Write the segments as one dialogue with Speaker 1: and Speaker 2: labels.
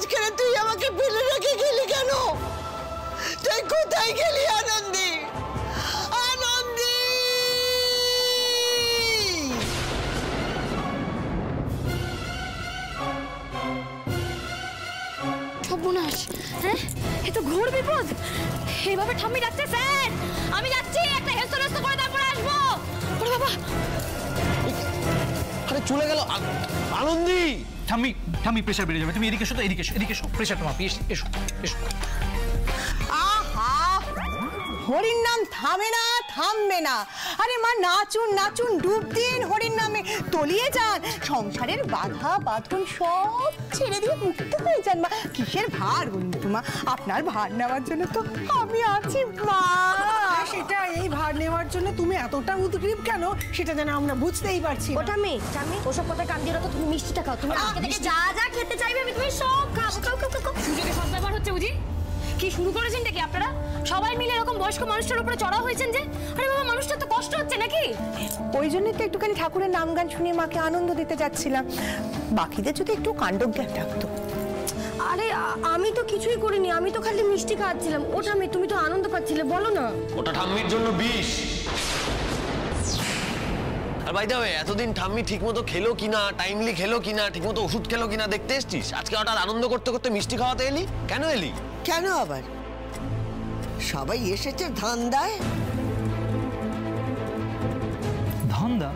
Speaker 1: মাঝখানে তুই আমাকে ফেলে রেখে গেলি কেন? তুই কোথায় গেলি আনন্দী? আনন্দী!
Speaker 2: সর্বনাশ! হ্যাঁ, এ তো ঘোর বিপদ। এইভাবে ঠাম্মি ডাকছে, স্যার আমি যাচ্ছি, একটা হেলস্ত করে তারপরে আসবো। ওরে বাবা!
Speaker 3: আরে চলে গেল আনন্দী।
Speaker 4: ঠাম্মি ঠাম্মি প্রেশার বেড়ে যাবে, তুমি এদিকে এসো তো, এদিকে এসো, এদিকে এসো, প্রেশারটা মাপি। এসো এসো।
Speaker 1: আহা, হরির নাম থামে না, থামবে না। আরে মা নাচুন নাচুন, ডুব দিন হরির নামে, তলিয়ে যান, সংসারের বাধা বাঁধন সব ছেড়ে দিয়ে মুক্ত হয়ে যান মা। কিসের ভার বলুন তো মা? আপনার ভার নেওয়ার জন্য তো আমি আছি মা।
Speaker 5: সেটা, এই ভার নেওয়ার জন্য তুমি এতটা উদ্গ্রীব কেন সেটা যেন আমরা বুঝতেই পারছি।
Speaker 2: ওটা মেয়ে ঠাম্মি, ওসব কথা কান দিয়ে রাখো, তুমি মিষ্টিটা খাও। তুমি আজকে থেকে যা যা খেতে চাইবে আমি তুমি সব খাবো। সুযোগে সব ব্যাপার হচ্ছে বুঝি? কি শুরু করেছেন নাকি আপনারা? সবাই মিলে এরকম বয়স্ক মানুষটার উপরে চড়া হয়েছেন যে? আরে বাবা, মানুষটা তো কষ্ট হচ্ছে নাকি?
Speaker 1: ওই জন্যই তো একটুখানি ঠাকুরের নাম গান শুনিয়ে মাকে আনন্দ দিতে যাচ্ছিলাম। বাকিদের যদি একটু কাণ্ডজ্ঞান থাকতো।
Speaker 2: আরে আমি তো কিছুই করিনি, আমি তো খালি মিষ্টি খাচ্ছিলাম। ওটা মেয়ে, তুমি তো আনন্দ পাচ্ছিলে, বলো না।
Speaker 3: ওটা ঠাম্মির জন্য বিষ। আর বাই দ্য ওয়ে, এতদিন ঠাম্মি ঠিকমতো খেলো কিনা, টাইমলি খেলো কিনা, ঠিকমতো ওষুধ খেলো কিনা দেখতে এসছিস? আজকে হঠাৎ আনন্দ করতে করতে মিষ্টি খাওয়াতে এলি? কেন এলি?
Speaker 1: কেন আবার? সবাই এসেছে ধান্দায়।
Speaker 4: ধান্দা?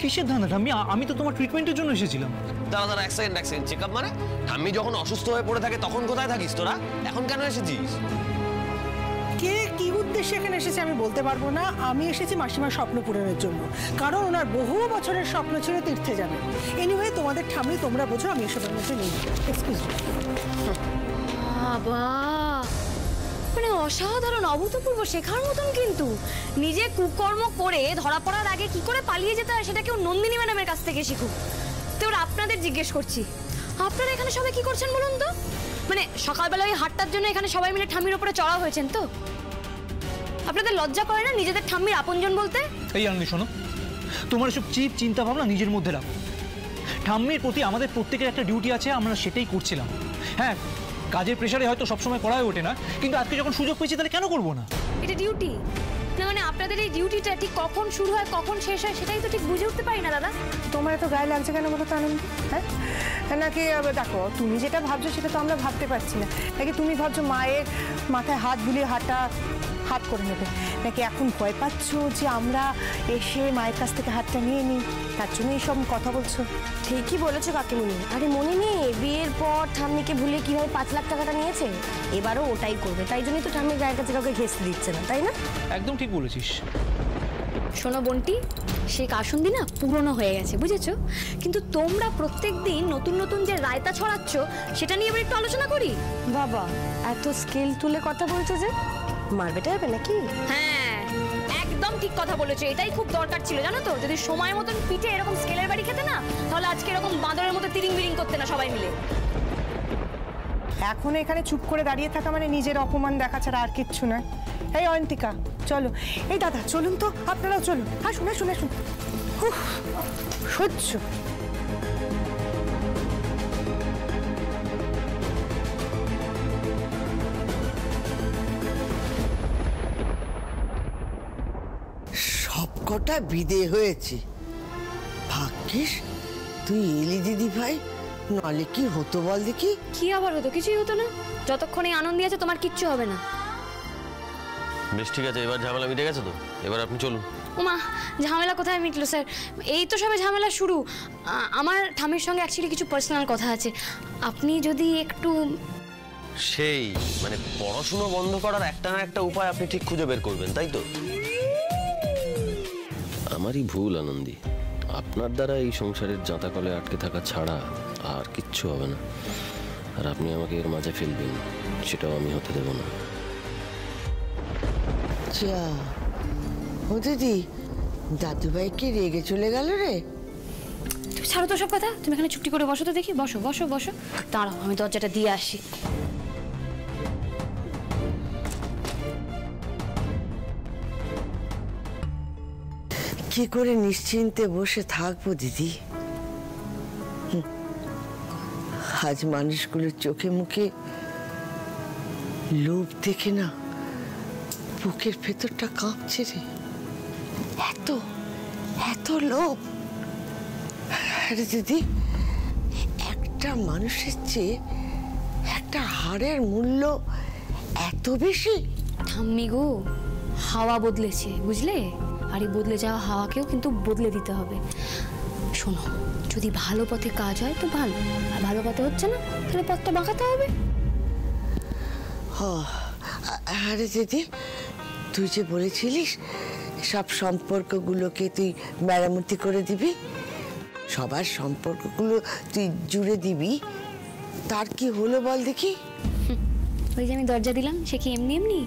Speaker 4: কিসের ধান্দা ঠাম্মি? আমি তো তোমার ট্রিটমেন্টের জন্য এসেছিলাম।
Speaker 3: দাঁড়া এক সেকেন্ড চেক আপ মানে? ঠাম্মি যখন অসুস্থ হয়ে পড়ে থাকে তখন কোথায় থাকিস তোরা? এখন কেন এসেছিস?
Speaker 5: কে কি উদ্দেশ্যে এখানে এসেছে আমি বলতে পারবো না। আমি এসেছি মাসিমার স্বপ্ন পূরণের জন্য, কারণ ওনার বহু বছরের স্বপ্ন ছিল তীর্থে যাবে। এনিওয়ে, তোমাদের ঠাম্মি তোমরা বোঝো, আমি এসবের মধ্যে নেই। Excuse me.
Speaker 2: বাবা, মানে অসাধারণ, অভূতপূর্ব, শেখার মতন। কিন্তু নিজে কুকর্ম করে ধরা পড়ার আগে কি করে পালিয়ে যেতে হয় সেটা কেউ নন্দিনী ম্যাডামের কাছ থেকে শিখুক। তো ওরা আপনাদের জিজ্ঞেস করছি, আপনারা এখানে সবাই কি করছেন বলুন তো? মানে সকালবেলা ওই হাটটার জন্য এখানে সবাই মিলে ঠাম্মির উপরে চড়া হয়েছেন তো? আপনাদের লজ্জা করে না নিজেদের ঠাম্মির আপনজন বলতে?
Speaker 4: এই আনন্দ শোনো, তোমার এসব চিপ চিন্তা ভাবনা নিজের মধ্যে রাখো। ঠাম্মির প্রতি আমাদের প্রত্যেকের একটা ডিউটি আছে, আমরা সেটাই করছিলাম। হ্যাঁ, কাজের প্রেশারে হয়তো সবসময় করা হয়ে ওঠে না, কিন্তু আজকে যখন সুযোগ পেয়েছি তাহলে কেন করবো না?
Speaker 2: এটা ডিউটি না, মানে আপনাদের এই ডিউটিটা ঠিক কখন শুরু হয় কখন শেষ হয় সেটাই তো ঠিক বুঝে উঠতে পারি না দাদা।
Speaker 1: তোমার এত গায়ে লাগছে কেন বলো তো আনন্দ? হ্যাঁ, নাকি দেখো তুমি যেটা ভাবছো সেটা তো আমরা ভাবতে পারছি না। নাকি তুমি ভাবছো মায়ের মাথায় হাত বুলিয়ে হাত করে নেবে? নাকি এখন ভয় পাচ্ছ যে আমরা এসে মায়ের কাছ থেকে হাতটা নিয়ে নিই, তার জন্য এইসব কথা বলছো?
Speaker 2: ঠিকই বলেছো কাকিমণি। আরে মনে নেই বিয়ের পর ঠাম্মিকে ভুলে কিভাবে 5 লাখ টাকাটা নিয়েছে? এবারও ওটাই করবে, তাই জন্যই তো ঠাম্মির গায়ের কাছে কাউকে ঘেঁষতে দিচ্ছে না, তাই না?
Speaker 4: একদম ঠিক বলেছিস।
Speaker 2: শোনো বন্টি, সেই কাসুন্দি না পুরনো হয়ে গেছে, বুঝেছো? কিন্তু তোমরা প্রত্যেক দিন নতুন নতুন যে রায়তা ছড়াচ্ছ সেটা নিয়ে এবার একটু আলোচনা করি। বাবা, এত স্কেল তুলে কথা বলছো যে, মারবেটা হবে নাকি? হ্যাঁ, একদম ঠিক কথা বলেছো, এটাই খুব দরকার ছিল জানো তো। যদি সময় মতন পিঠে এরকম স্কেলের বাড়ি খেতে না, তাহলে আজকে এরকম বাঁদরের মতো তিরিং বিরিং করতে না সবাই মিলে।
Speaker 1: এখন এখানে চুপ করে দাঁড়িয়ে থাকা মানে নিজের অপমান দেখা ছাড়া আর কিচ্ছু নয়। এই অয়ন্তিকা, চলো। এই দাদা চলুন তো, আপনারাও চলুন। আসুন আসুন আসুন। সহ্য। সবকটা বিদে হয়েছে। ভাগ্যিস তুই এলি দিদি ভাই, নালে কি হতো বল দেখি?
Speaker 2: কি আবার হতো? কিছুই হতো না, যতক্ষণ এই আনন্দ আছে তোমার কিচ্ছু হবে না।
Speaker 3: বেশ ঠিক আছে, এবার ঝামেলা মিটে গেছে তো, এবার আপনি চলুন।
Speaker 2: ওমা, ঝামেলা কোথায় মিটলো স্যার? এই তো সবে ঝামেলা শুরু। আমার ঠাম্মির সঙ্গে অ্যাকচুয়ালি কিছু পার্সোনাল কথা আছে, আপনি যদি একটু।
Speaker 3: সেই মানে পড়াশুনো বন্ধ করার একটা না একটা উপায় আপনি ঠিক খুঁজে বের করবেন, তাই তো? আমারই ভুল আনন্দী, আপনার দ্বারা এই সংসারের জাঁতাকলে আটকে থাকা ছাড়া আর কিচ্ছু হবে না। আর আপনি আমাকে এর মাঝে ফেলবেন, সেটাও আমি হতে দেব না।
Speaker 1: ও দিদি, দাদুভাই কি রেগে চলে গেল রে?
Speaker 2: তুমি ছাড়ো তো সব কথা, তুমি এখানে চুপটি করে বসো তো দেখি। বসো বসো বসো, দাঁড়াও আমি দরজাটা দিয়ে আসি।
Speaker 1: কি করে নিশ্চিন্তে বসে থাকবো দিদি?
Speaker 6: আজ মানুষগুলোর চোখে মুখে লোভ দেখে না বুকের ভেতরটা কাঁপছে রে। এত এত লোভ! আরে দিদি, একটা মানুষের চেয়ে একটা হাড়ের মূল্য এত বেশি?
Speaker 2: ঠাম্মি গো, হাওয়া বদলেছে বুঝলে, আর এই বদলে যাওয়া হাওয়াকেও কিন্তু বদলে দিতে হবে। শোনো, যদি ভালো পথে কাজ হয় তো ভালো, আর ভালো পথে হচ্ছে না তাহলে পথটা বাঁকাতে হবে।
Speaker 6: আরে দিদি, তুই যে বলেছিলিস সব সম্পর্কগুলোকে তুই মেরামতি করে দিবি, সবার সম্পর্কগুলো তুই জুড়ে দিবি, তার কি হলো বল দেখি?
Speaker 2: ওই যে আমি দরজা দিলাম, সে কি এমনি এমনি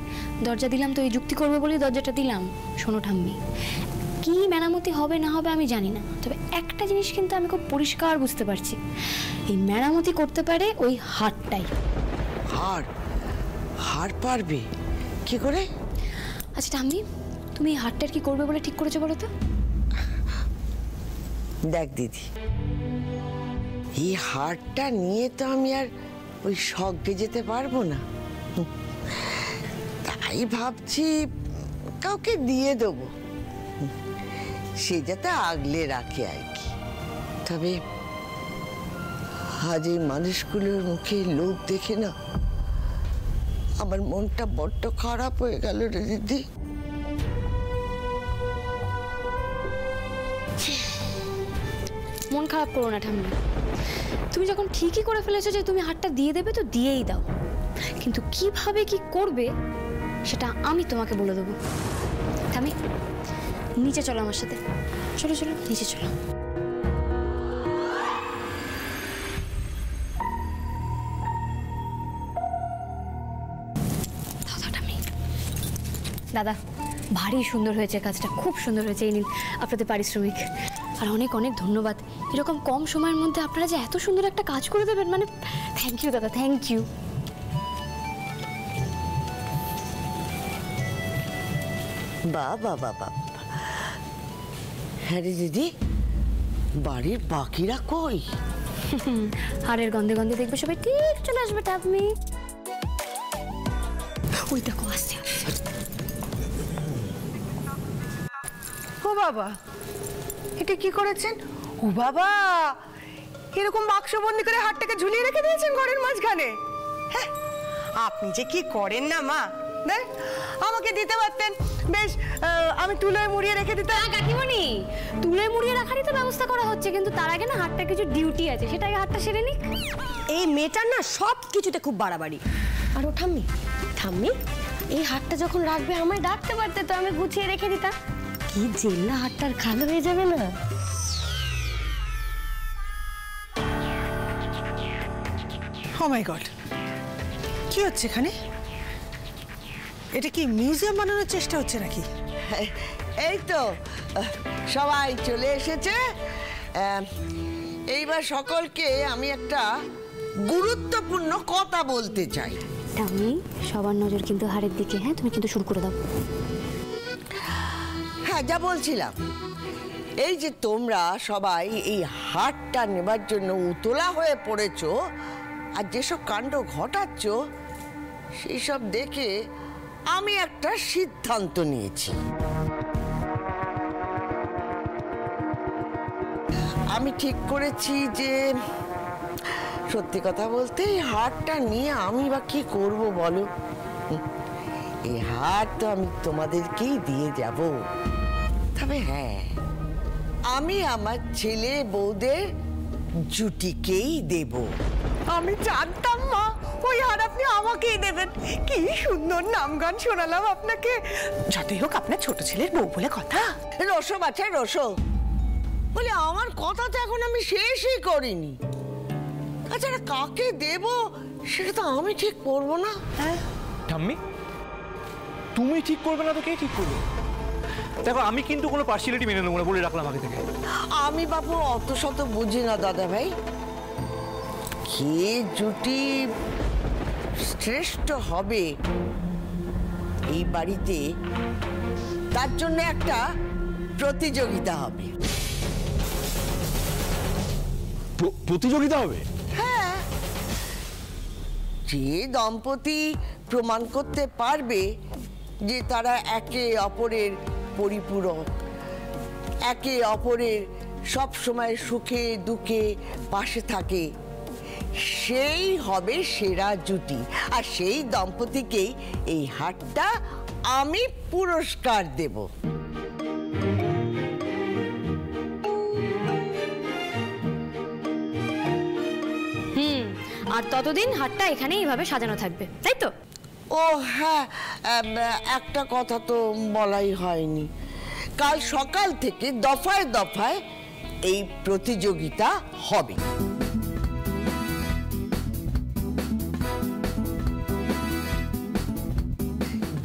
Speaker 2: দরজা দিলাম? তো এই যুক্তি করবে বলে দরজাটা দিলাম। শোনো ঠাম্মি, কি মেরামতি হবে না হবে আমি জানি না, তবে একটা জিনিস কিন্তু আমি খুব পরিষ্কার বুঝতে পারছি, এই মেরামতি করতে পারে ওই হাড়টাই।
Speaker 6: হাড়? হাড় পারবে কি করে?
Speaker 2: আচ্ছা ঠাম্মি, তুমি এই হাড়টার কি করবে বলে ঠিক করেছো বলো তো?
Speaker 6: দেখ দিদি, এই হাড়টা নিয়ে তো আমি আর ওই শখে যেতে পারবো না, তাই ভাবছি কাউকে দিয়ে দেবো, সে যাতে আগলে রাখে আর কি। তবে আজ এই মানুষগুলোর মুখে লোভ দেখে না আমার মনটা বড্ড খারাপ হয়ে গেল রে দিদি।
Speaker 2: মন খারাপ করো না ঠাম্মি, তুমি যখন ঠিকই করে ফেলেছো যে তুমি হাতটা দিয়ে দেবে তো দিয়েই দাও, কিন্তু কিভাবে কি করবে সেটা আমি তোমাকে বলে দেবো। ঠাম্মি, নিচে চলো আমার সাথে, চলো চলো নিচে চলো। দাদা, ভারী সুন্দর হয়েছে কাজটা, খুব সুন্দর হয়েছে। এই নিন আপনাদের পারিশ্রমিক, আর অনেক অনেক ধন্যবাদ। এরকম কম সময়ের মধ্যে আপনারা যে এত সুন্দর একটা কাজ করে দেবেন, মানে থ্যাংক ইউ দাদা, থ্যাংক ইউ।
Speaker 6: বাবা বাবা, হ্যাঁ রে দিদি, বাড়ির বাকিরা কই?
Speaker 2: হাড়ের গন্ধে গন্ধে দেখবে সবাই ঠিক চলে আসবে। আপনি ওই দেখো আসছে।
Speaker 1: ও বাবা, এটা কি করেছেন? ও বাবা, এরকম বাক্সবন্দি করে হাতটাকে ঝুলিয়ে রেখে দিয়েছেন ঘরের মাঝখানে? হ্যাঁ, আপনি যে কি করেন না মা, দেখ আমাকে দিতে পারতেন, বেশ আমি তুলোয় মুড়িয়ে রেখে দিতাম।
Speaker 2: কাকিমণি, তুলে মুড়িয়ে রাখারই তো ব্যবস্থা করা হচ্ছে, কিন্তু তার আগে না হাতটা কিছু ডিউটি আছে, সেটা আগে হাতটা সেরে নিক।
Speaker 7: এই মেয়েটার না সব কিছুতে খুব বাড়াবাড়ি। আর ও ঠাম্মি, ঠাম্মি এই হাতটা যখন রাখবে আমায় ডাকতে পারতে, তো আমি গুছিয়ে রেখে দিতাম। কি জেল্লা হাতটার খালো হয়ে যাবে না?
Speaker 5: ও মাই গড, কি হচ্ছে এখানে? এটা কি মিউজিয়াম বানানোর চেষ্টা হচ্ছে নাকি?
Speaker 6: এই তো সবাই চলে এসেছে। এইবার সকলকে আমি একটা গুরুত্বপূর্ণ কথা বলতে চাই।
Speaker 2: আমি সবার নজর কিন্তু হাড়ের দিকে। হ্যাঁ, তুমি কিন্তু শুরু করে দাও।
Speaker 6: হ্যাঁ, যা বলছিলাম, এই যে তোমরা সবাই এই হাটটা নেবার জন্য উতলা হয়ে পড়েছো আর যেসব কাণ্ড ঘটাচ্ছ সেই সব দেখে আমি একটা সিদ্ধান্ত নিয়েছি। আমি ঠিক করেছি যে সত্যি কথা বলতে এই হাটটা নিয়ে আমি বা কি করব বলো? এই হাট তো আমি তোমাদেরকেই দিয়ে যাব, তবে হ্যাঁ, আমি আমার ছেলে বউদের জুটিকেই দেব।
Speaker 1: আমি জানতাম মা ওই হার আপনি আমাকেই দেবেন। কি সুন্দর নাম গান শোনালাম আপনাকে। যতই হোক আপনার ছোট ছেলের বউ বলে কথা।
Speaker 6: রসো বাচ্চা রসো, বলে আমার কথা তো এখন আমি শেষই করিনি। আচ্ছা, কাকে দেব সেটা তো আমি ঠিক করবো না?
Speaker 4: ঠাম্মি, তুমি ঠিক করবে না তো কে ঠিক করবে? দেখো, আমি কিন্তু কোনো পার্সিয়ালিটি মেনে নেবো না, বলে রাখলাম আগে থেকে।
Speaker 6: আমি বাবু অত শত বুঝি না দাদা ভাই, কে জুটি শ্রেষ্ঠ হবে এই বাড়িতে তার জন্য একটা প্রতিযোগিতা হবে।
Speaker 8: প্রতিযোগিতা হবে?
Speaker 6: হ্যাঁ, যে দম্পতি প্রমাণ করতে পারবে যে তারা একে অপরের পরিপূরক, একে অপরের সব সময় সুখে দুঃখে পাশে থাকে, সেই হবে সেরা জুটি। আর সেই দম্পতিকেই এই হাটটা আমি পুরস্কার দেব।
Speaker 2: আর ততদিন হাটটা এখানে এইভাবে সাজানো থাকবে, তাই তো?
Speaker 6: ও হ্যাঁ, একটা কথা তো বলাই হয়নি। কাল সকাল থেকে দফায় দফায় এই প্রতিযোগিতা হবে।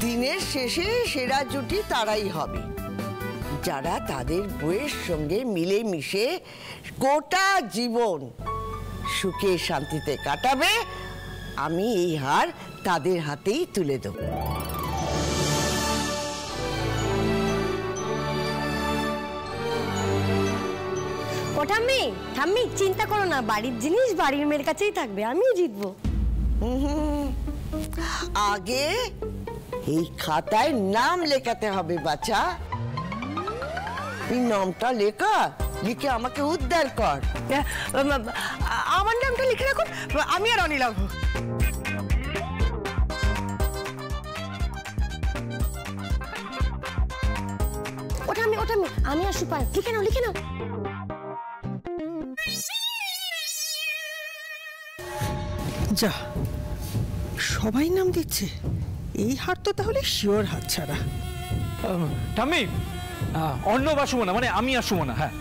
Speaker 6: দিনের শেষে সেরা জুটি তারাই হবে যারা তাদের বউয়ের সঙ্গে মিলেমিশে গোটা জীবন সুখে শান্তিতে কাটাবে। আমি এই হার তাদের হাতেই তুলে দেব।
Speaker 7: ও ঠাম্মি, ঠাম্মি চিন্তা করো না, বাড়ির জিনিস বাড়ির মেয়ের কাছেই থাকবে, আমিও জিতবো।
Speaker 6: আগে এই খাতায় নাম লেখাতে হবে বাচ্চা। এই নামটা লিখে আমাকে উদ্ধার কর।
Speaker 5: আমার নামটা লিখে রাখুন, আমি আর অনিলাভ।
Speaker 7: ও ঠাম্মি, আমি আর সুপার, লিখে নাও লিখে নাও।
Speaker 5: যা, সবাই নাম দিচ্ছে। এই হার তো তাহলে শিওর হাত ছাড়া।
Speaker 4: ঠাম্মি, অর্ণব আর সুমনা, মানে আমি আর সুমনা। হ্যাঁ,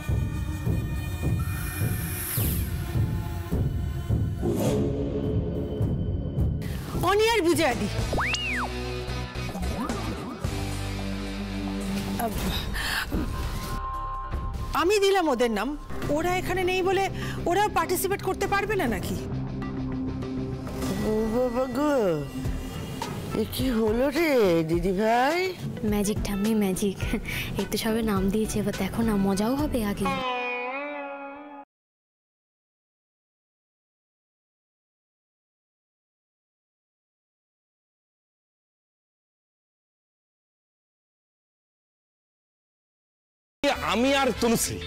Speaker 5: অনি আর বিজয়াদি। আমি দিলাম ওদের নাম। ওরা এখানে নেই বলে ওরা পার্টিসিপেট করতে পারবে না নাকি?
Speaker 6: ও বাবা গো, এ কি হলো রে দিদি ভাই?
Speaker 2: ম্যাজিক ঠাম্মি, ম্যাজিক। এই তো সবে নাম দিয়েছে, এবার দেখো না, মজাও হবে আগে।
Speaker 8: আমি আর তনুশ্রী।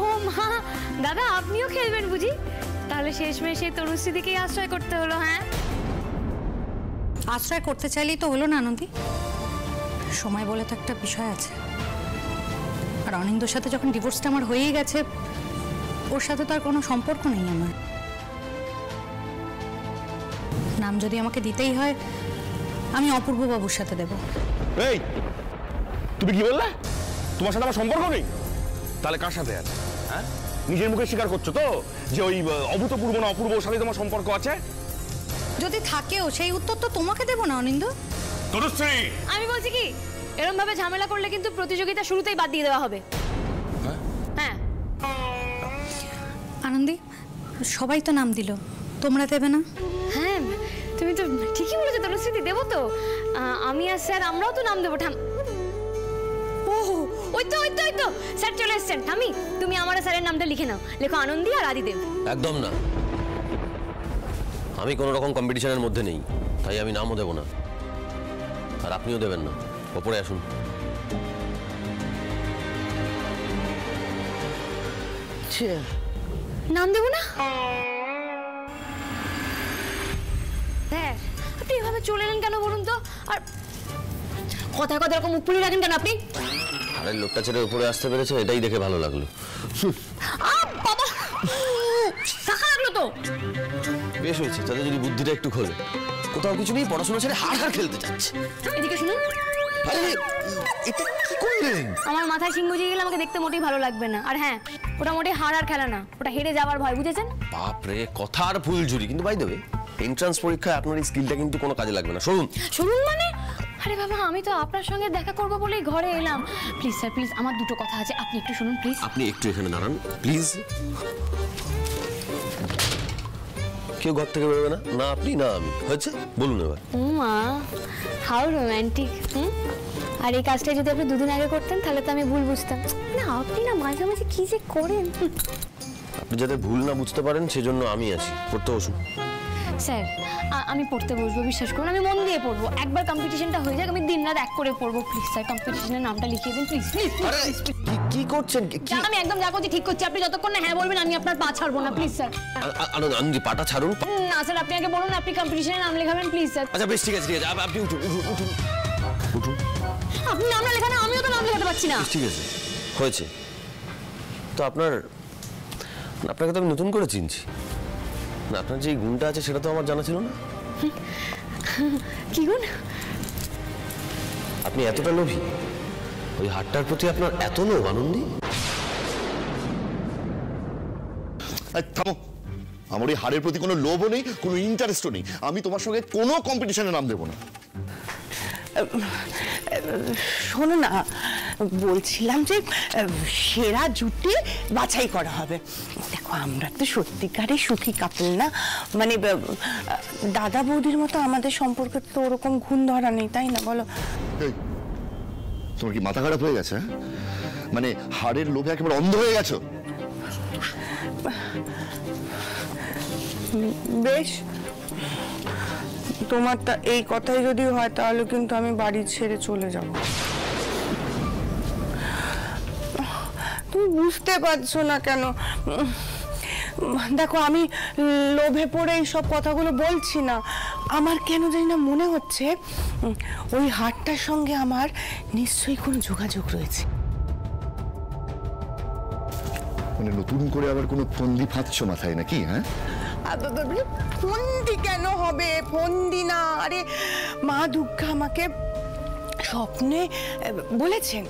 Speaker 2: ও মা, দাদা আপনিও খেলবেন বুঝি? তাহলে শেষমেশ সেই তনুশ্রী দিকেই আশ্রয় করতে হলো। হ্যাঁ,
Speaker 9: আশ্রয় করতে চাইলেই তো হলো না আনন্দি। সময় বলে তো একটা বিষয় আছে। আর অনিন্দর সাথে যখন ডিভোর্সটা আমার হয়েই গেছে, ওর সাথে তো আর কোনো সম্পর্ক নেই আমার। নাম যদি আমাকে দিতেই হয়, আমি অপূর্ব বাবুর সাথে দেব।
Speaker 8: এই, তুমি কি বললে? তোমার সাথে আমার সম্পর্ক নেই? তাহলে কার সাথে আছে? হ্যাঁ, নিজের মুখে স্বীকার করছো তো যে ওই অভূতপূর্ব না অপূর্বর সাথে তোমার সম্পর্ক আছে?
Speaker 9: যদি থাকেও সেই উত্তর তো তোমাকে দেব না অনিন্দ।
Speaker 8: তনুশ্রী,
Speaker 2: আমি বলছি কি, এরকম ভাবে ঝামেলা করলে কিন্তু প্রতিযোগিতা শুরুতেই বাদ দিয়ে দেওয়া হবে। হ্যাঁ,
Speaker 9: আনন্দি, সবাই তো নাম দিল, তোমরা দেবে না?
Speaker 2: হ্যাঁ তুমি তো ঠিকই বলেছো তনুশ্রী, দেবো তো। আমি আর স্যার আমরাও তো নাম দেবো। ওই তো স্যার চলে এসছেন। ঠামি, তুমি আমার স্যারের নামটা লিখে নাও। লেখো আনন্দি আর আদিদেব।
Speaker 3: একদম না, আমি কোনো রকম কম্পিটিশনের মধ্যে নেই, তাই আমি নামও দেব না। আর আপনিও দেবেন না। ওপরে আসুন।
Speaker 2: নাম দেবো না? স্যার, আপনি এভাবে চলে এলেন কেন বলুন তো? আর কথায় কথায় এরকম মুখ পুড়িয়ে রাখেন কেন আপনি?
Speaker 3: আরে লোকটা ছেড়ে উপরে আসতে পেরেছে, এটাই দেখে ভালো লাগলো।
Speaker 2: বাবা, টাকা লাগলো তো।
Speaker 3: বেশ হয়েছে, তাদের যদি বুদ্ধিটা একটু খোলে। কোথাও কিছু নেই, পড়াশোনা ছেড়ে হাড় খেলতে যাচ্ছে।
Speaker 2: এদিকে শুনুন।
Speaker 3: আরে এটা কি করলেন?
Speaker 2: আমার মাথায় সিং বুঝিয়ে গেলে আমাকে দেখতে মোটেই ভালো লাগবে না। আর হ্যাঁ, ওটা মোটেই হারার খেলা না, ওটা হেরে যাওয়ার ভয়, বুঝেছেন?
Speaker 3: বাপরে, কথার ফুলঝুরি। কিন্তু বাই দেবে, এন্ট্রান্স পরীক্ষায় আপনার এই স্কিলটা কিন্তু কোনো কাজে লাগবে না।
Speaker 2: শুনুন মানে, আরে বাবা, আমি তো আপনার সঙ্গে দেখা করবো বলেই ঘরে এলাম। প্লিজ স্যার, প্লিজ, আমার দুটো কথা আছে, আপনি একটু শুনুন প্লিজ।
Speaker 3: আপনি একটু এখানে দাঁড়ান প্লিজ। কেউ ঘর থেকে বেরোবে না, না আপনি না আমি। হয়েছে, বলুন এবার।
Speaker 2: ও মা, হাউ রোম্যান্টিক। আর এই কাজটা যদি আপনি দুদিন আগে করতেন তাহলে তো আমি ভুল বুঝতাম। না, আপনি না মাঝে মাঝে কি যে করেন।
Speaker 3: আপনি যাতে ভুল না বুঝতে পারেন সেজন্য আমি আছি, পড়তে বসুন।
Speaker 2: স্যার আমি পড়তে বসবো, বিশ্বাস করুন আমি মন দিয়ে পড়বো। একবার কম্পিটিশনটা হয়ে যাক, আমি দিনরাত এক করে পড়বো। প্লিজ স্যার কম্পিটিশনের নামটা লিখিয়ে দিন প্লিজ প্লিজ।
Speaker 3: কি করছেন?
Speaker 2: আমি একদম যা করছি ঠিক করছি, আপনি যতক্ষণ না হ্যাঁ বলবেন আমি আপনার পা ছাড়বো না, প্লিজ স্যার।
Speaker 3: আনন্দি পাটা ছাড়ুন।
Speaker 2: না স্যার আপনি আগে বলুন আপনি কম্পিটিশনের নাম লেখাবেন, প্লিজ স্যার।
Speaker 3: আচ্ছা বেশ ঠিক আছে, আপনি উঠুন উঠুন উঠুন।
Speaker 2: আপনি নাম না লেখান, আমিও তো নাম লেখাতে পারছি না।
Speaker 3: ঠিক আছে হয়েছে তো। আপনাকে তো আমি নতুন করে চিনছি না, আপনার যে গুণটা আছে সেটা তো আমার জানা ছিল না।
Speaker 2: কি গুণ?
Speaker 3: আপনি এতটা লোভী, ওই হাটটার প্রতি আপনার এত লোভ আনন্দী?
Speaker 10: থামো, আমার এই হারের প্রতি কোনো লোভও নেই, কোনো ইন্টারেস্টও নেই। আমি তোমার সঙ্গে কোনো কম্পিটিশনে নাম দেবো না।
Speaker 1: শোনো না, বলছিলাম যে সেরা জুটি বাছাই করা হবে। দেখো আমরা তো সত্যিকারের সুখী কাপল না, মানে দাদা বৌদির মতো আমাদের সম্পর্কে তো ওরকম ঘুণ ধরা নেই, তাই না বলো?
Speaker 10: তোমার কি মাথা খারাপ হয়ে গেছে? মানে হারের লোভে একেবারে অন্ধ হয়ে গেছো?
Speaker 1: বেশ, তোমার এই কথাই যদি হয় তাহলে কিন্তু আমি বাড়ি ছেড়ে চলে যাব। তুমি বুঝতে পারছো না কেন? দেখো আমি লোভে পড়ে এই সব কথাগুলো বলছি না, আমার কেন জানি না মনে হচ্ছে ওই হাটটার সঙ্গে আমার নিশ্চয়ই কোনো যোগাযোগ রয়েছে।
Speaker 10: মানে নতুন করে আবার কোনো ফন্দি ফাঁদছো মাথায় নাকি? হ্যাঁ,
Speaker 1: ফন্দি কেন হবে? ফন্দি না, আরে মা দুর্গা আমাকে স্বপ্নে বলেছেন।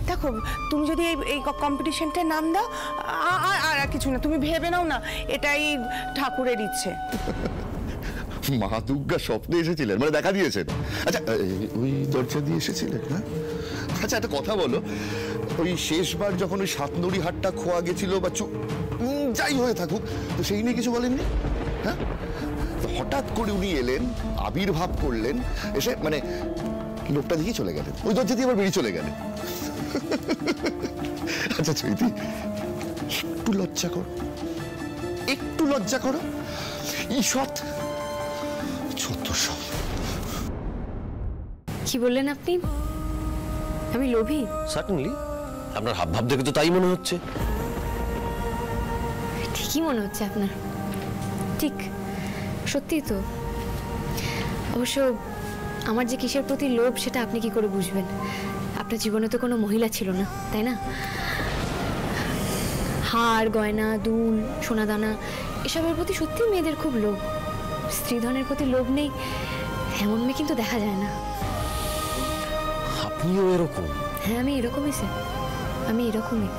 Speaker 1: দেখো তুমি যদি এই কম্পিটিশনটার নাম দাও, আর কিছু না, তুমি ভেবে নাও না এটাই ঠাকুরের ইচ্ছে।
Speaker 10: মা দুর্গা স্বপ্নে এসেছিলেন, মানে দেখা দিয়েছেন? আচ্ছা ওই দরজা দিয়ে এসেছিলেন? হ্যাঁ, আচ্ছা একটা কথা বলো, ওই শেষবার যখন ওই সাতনড়ি হাটটা খোয়া গেছিল বা যাই হয়ে থাকুক, তো সেই নিয়ে কিছু বলেননি? হ্যাঁ, হঠাৎ করে উনি এলেন, আবির্ভাব করলেন, এসে মানে লোকটা দিয়ে চলে গেলেন, ওই দরজা দিয়ে আবার বেরিয়ে চলে গেলেন। আচ্ছা চৈতি, একটু লজ্জা করো, একটু লজ্জা করো। ঈষৎ ছোট সব।
Speaker 2: কি বললেন আপনি? আমি লোভী?
Speaker 3: সার্টেনলি, আপনার হাবভাব দেখে তো তাই মনে হচ্ছে।
Speaker 2: ঠিকই মনে হচ্ছে আপনার, ঠিক সত্যি তো। অবশ্য আমার যে কিসের প্রতি লোভ সেটা আপনি কি করে বুঝবেন? আপনার জীবনে তো কোনো মহিলা ছিল না, তাই না? হার গয়না দুল সোনাদানা এসবের প্রতি সত্যি মেয়েদের খুব লোভ। স্ত্রীধনের প্রতি লোভ নেই এমন মেয়ে কিন্তু দেখা যায় না।
Speaker 3: আপনিও এরকম?
Speaker 2: হ্যাঁ আমি এরকমই স্যার, আমি এরকমই।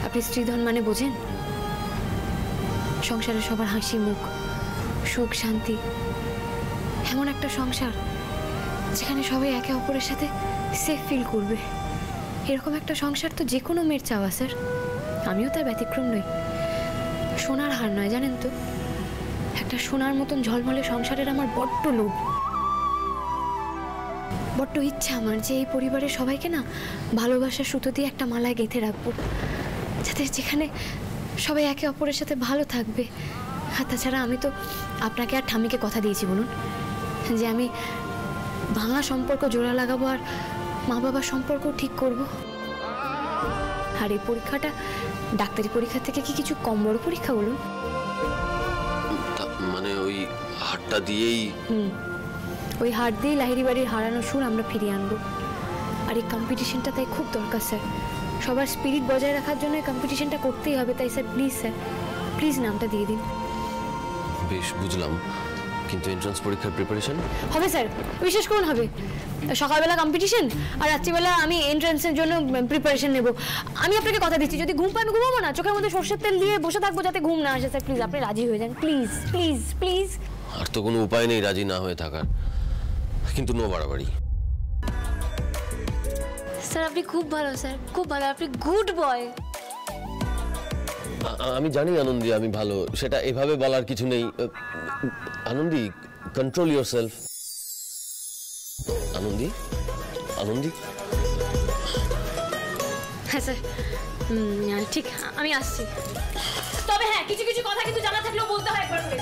Speaker 2: আপনি স্ত্রীধন মানে বোঝেন? সংসারে সবার হাসি মুখ, সুখ শান্তি, এমন একটা সংসার যেখানে সবাই একে অপরের সাথে সেফ ফিল করবে, এরকম একটা সংসার তো যে কোনো মেয়ের চাওয়া স্যার। আমিও তার ব্যতিক্রম নই। সোনার হার নয় জানেন তো, একটা সোনার মতন ঝলমলে সংসারের আমার বড্ড লোভ, বড্ড ইচ্ছা আমার যে এই পরিবারের সবাইকে না ভালোবাসার সুতো দিয়ে একটা মালায় গেঁথে রাখবো, যাতে যেখানে সবাই একে অপরের সাথে ভালো থাকবে। আর তাছাড়া আমি তো আপনাকে আর ঠাম্মিকে কথা দিয়েছি বলুন, যে আমি ভাঙা সম্পর্ক জোড়া লাগাবো আর মা বাবার সম্পর্ক ঠিক করব। আর এই পরীক্ষাটা ডাক্তারি পরীক্ষা থেকে কি কিছু কম বড় পরীক্ষা বলুন?
Speaker 3: মানে ওই হাটটা দিয়েই?
Speaker 2: ওই হাট দিয়ে লাহিড়ি বাড়ির হারানো সুর আমরা ফিরিয়ে আনবো। আর এই কম্পিটিশনটা তাই খুব দরকার স্যার, সবার স্পিরিট বজায় রাখার জন্য এই কম্পিটিশনটা করতেই হবে। তাই স্যার প্লিজ, স্যার প্লিজ নামটা দিয়ে দিন।
Speaker 3: বেশ বুঝলাম, কিন্তু এন্ট্রান্স পরীক্ষার প্রিপারেশন
Speaker 2: হবে স্যার, বিশ্বাস করুন হবে। সকালবেলা কম্পিটিশন আর রাত্রিবেলা আমি এন্ট্রান্সের জন্য প্রিপারেশন নেব। আমি আপনাকে কথা দিচ্ছি, যদি ঘুম পাই আমি ঘুমাবো না, চোখের মধ্যে সর্ষের তেল দিয়ে বসে থাকবো যাতে ঘুম না আসে। স্যার প্লিজ আপনি রাজি হয়ে যান, প্লিজ প্লিজ প্লিজ।
Speaker 3: আর তো কোনো উপায় নেই রাজি না হয়ে থাকার, কিন্তু নো বাড়াবাড়ি।
Speaker 2: স্যার আপনি খুব ভালো, স্যার খুব ভালো, আপনি গুড বয়।
Speaker 3: আমি জানি আনন্দী আমি ভালো, সেটা এভাবে বলার কিছু নেই। Anandi, control yourself. আনন্দী, আনন্দী।
Speaker 2: হ্যাঁ স্যার, ঠিক, আমি আসছি। তবে হ্যাঁ, কিছু কিছু কথা কিন্তু জানা থাকলেও বলতে হয় একবার করে।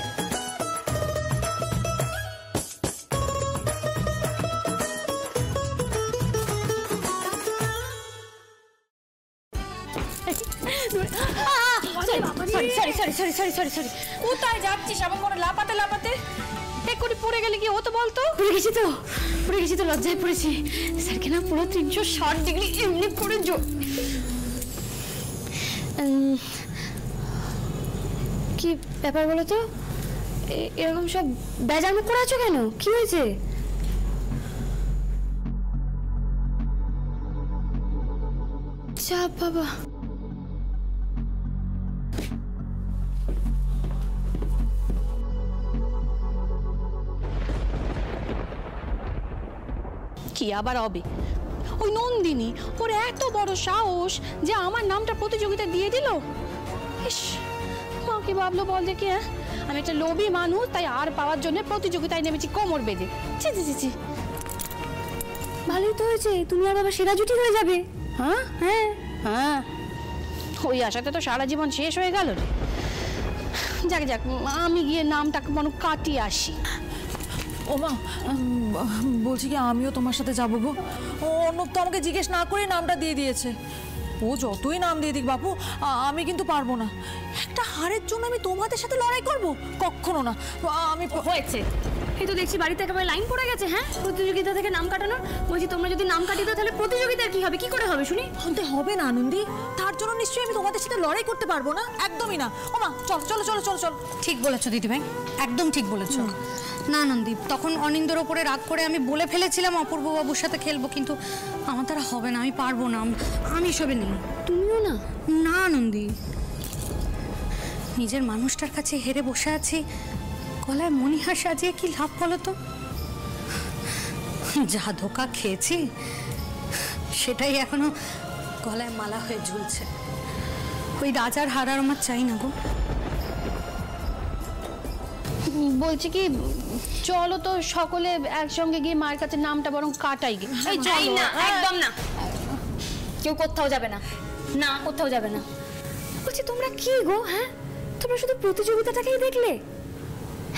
Speaker 9: কোথায় যাচ্ছিস এমন করে লাপাতে লাপাতে? এক্ষুনি পড়ে গেলে কি হতো বলতো?
Speaker 2: পড়ে গেছি তো লজ্জায় পড়েছি স্যারকে না পুরো 360 ডিগ্রি এমনি করে কি ব্যাপার বলো তো? এরকম সব বেজার মুখ করে আছো কেন? কি হয়েছে? চাপ বাবা।
Speaker 9: কি আবার হবে? ওই নন্দিনী, ওর এত বড় সাহস যে আমার নামটা প্রতিযোগিতা দিয়ে দিল। ইস, মা কি ভাবলো বল দেখি? হ্যাঁ, আমি একটা লোভী মানুষ, তাই আর পাওয়ার জন্য প্রতিযোগিতায় নেমেছি কোমর বেঁধে। ছি ছি ছি ছি।
Speaker 2: ভালোই তো হয়েছে, তুমি আর বাবা সেরা জুটি হয়ে যাবে।
Speaker 9: হ্যাঁ হ্যাঁ হ্যাঁ, ওই আশাতে তো সারা জীবন শেষ হয়ে গেল রে। যাক যাক, আমি গিয়ে নামটাকে মনে কাটিয়ে আসি।
Speaker 11: ও মা, বলছি কি আমিও তোমার সাথে যাবো গো। অর্ণব তো আমাকে জিজ্ঞেস না করে নামটা দিয়ে দিয়েছে। ও যতই নাম দিয়ে দিক বাপু, আমি কিন্তু পারবো না। একটা হারের জন্য আমি তোমাদের সাথে লড়াই করব? কখনো না। আমি
Speaker 2: হয়েছে, এই তো দেখছি বাড়িতে একেবারে লাইন পড়ে গেছে। হ্যাঁ, প্রতিযোগিতা থেকে নাম কাটানো। বলছি তোমরা যদি নাম কাটিয়ে দাও তাহলে প্রতিযোগিতার কি হবে? কি করে হবে শুনি?
Speaker 11: হতে হবে না আনন্দি, তার জন্য নিশ্চয়ই আমি তোমাদের সাথে লড়াই করতে পারবো না। একদমই না। ও মা, চল চলো চলো চলো চলো।
Speaker 9: ঠিক বলেছো দিদিভাই, একদম ঠিক বলেছো। না নন্দীপ, তখন অনিন্দর ওপরে রাগ করে আমি বলে ফেলেছিলাম অপূর্ব বাবুর সাথে খেলবো, কিন্তু আমার দ্বারা হবে না, আমি পারবো না। আমি সবে নেই।
Speaker 2: তুমিও না?
Speaker 9: না নন্দী, নিজের মানুষটার কাছে হেরে বসে আছি, গলায় মণিহার সাজিয়ে কি লাভ বলো তো? যা ধোকা খেয়েছি সেটাই এখনো গলায় মালা হয়ে ঝুলছে। ওই রাজার হার আর আমার চাই না গো।
Speaker 2: বলছি কি, চলো তো সকলে একসঙ্গে গিয়ে মায়ের কাছে নামটা বরং কাটাই গে। এই চলো না, একদম না, কেউ কোথাও যাবে না। না, কোথাও যাবে না। বলছি তোমরা কি গো? হ্যাঁ, তোমরা শুধু প্রতিযোগিতাটাকেই দেখলে?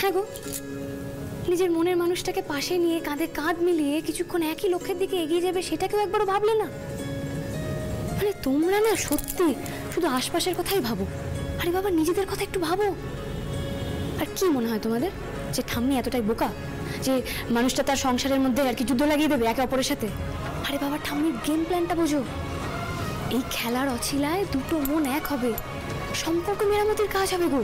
Speaker 2: হ্যাঁ গো, নিজের মনের মানুষটাকে পাশে নিয়ে কাঁধে কাঁধ মিলিয়ে কিছুক্ষণ একই লক্ষ্যের দিকে এগিয়ে যাবে, সেটাকেও একবারও ভাবলে না? মানে তোমরা না সত্যি শুধু আশপাশের কথাই ভাবো। আরে বাবা, নিজেদের কথা একটু ভাবো। আর কি মনে হয় তোমাদের যে ঠাম্মি এতটাই বোকা যে মানুষটা তার সংসারের মধ্যে আর কি যুদ্ধ লাগিয়ে দেবে একে অপরের সাথে? আরে বাবা, ঠাম্মির গেম প্ল্যানটা বোঝো। এই খেলার অছিলায় দুটো মন এক হবে, সম্পর্ক মেরামতির কাজ হবে গো।